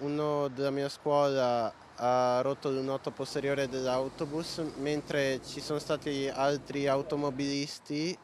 uno della mia scuola ha rotto il lunotto posteriore dell'autobus, mentre ci sono stati altri automobilisti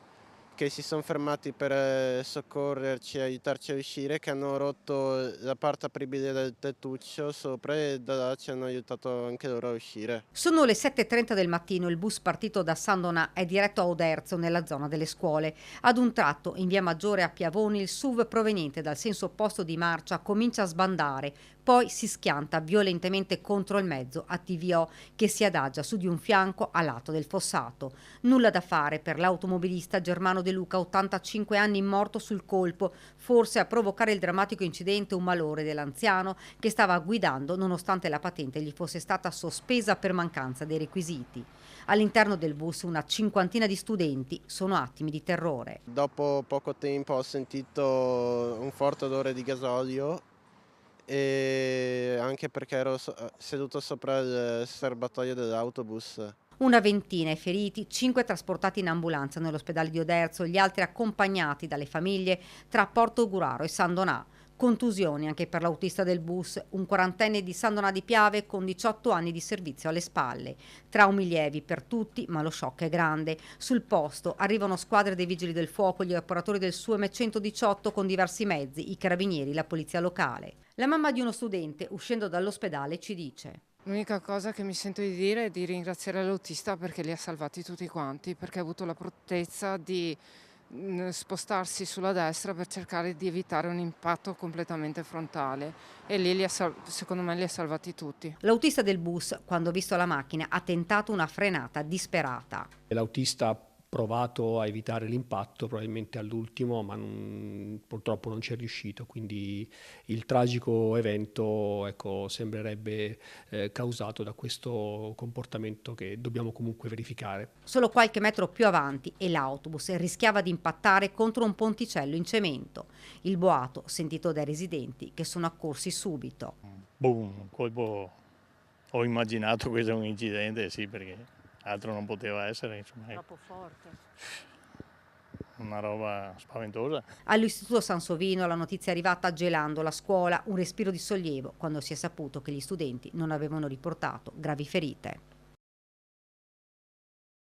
che si son fermati per soccorrerci e aiutarci a uscire, che hanno rotto la parte apribile del tettuccio sopra e da là ci hanno aiutato anche loro a uscire. Sono le 7:30 del mattino, il bus partito da San Donà è diretto a Oderzo, nella zona delle scuole. Ad un tratto, in via Maggiore a Piavoni, il SUV proveniente dal senso opposto di marcia comincia a sbandare, poi si schianta violentemente contro il mezzo a TVO che si adagia su di un fianco a lato del fossato. Nulla da fare per l'automobilista Germano De Luca, 85 anni, morto sul colpo. Forse a provocare il drammatico incidente un malore dell'anziano che stava guidando nonostante la patente gli fosse stata sospesa per mancanza dei requisiti. All'interno del bus una cinquantina di studenti, sono attimi di terrore. Dopo poco tempo ho sentito un forte odore di gasolio, anche perché ero seduto sopra il serbatoio dell'autobus. Una ventina i feriti, 5 trasportati in ambulanza nell'ospedale di Oderzo, gli altri accompagnati dalle famiglie tra Portogruaro e San Donà. Contusioni anche per l'autista del bus, un quarantenne di San Donà di Piave con 18 anni di servizio alle spalle. Traumi lievi per tutti, ma lo shock è grande. Sul posto arrivano squadre dei vigili del fuoco, gli operatori del SUEM 118 con diversi mezzi, i carabinieri, la polizia locale. La mamma di uno studente, uscendo dall'ospedale, ci dice: L'unica cosa che mi sento di dire è di ringraziare l'autista perché li ha salvati tutti quanti, perché ha avuto la prontezza di spostarsi sulla destra per cercare di evitare un impatto completamente frontale e lì secondo me li ha salvati tutti. L'autista del bus, quando ha visto la macchina, ha tentato una frenata disperata. L'autista ha provato a evitare l'impatto, probabilmente all'ultimo, ma purtroppo non ci è riuscito. Quindi il tragico evento, ecco, sembrerebbe causato da questo comportamento che dobbiamo comunque verificare. Solo qualche metro più avanti e l'autobus rischiava di impattare contro un ponticello in cemento. Il boato sentito dai residenti che sono accorsi subito. Boom, colpo. Ho immaginato questo è un incidente, sì, perché altro non poteva essere, insomma, Troppo forte. una roba spaventosa. All'Istituto Sansovino la notizia è arrivata gelando la scuola, un respiro di sollievo quando si è saputo che gli studenti non avevano riportato gravi ferite.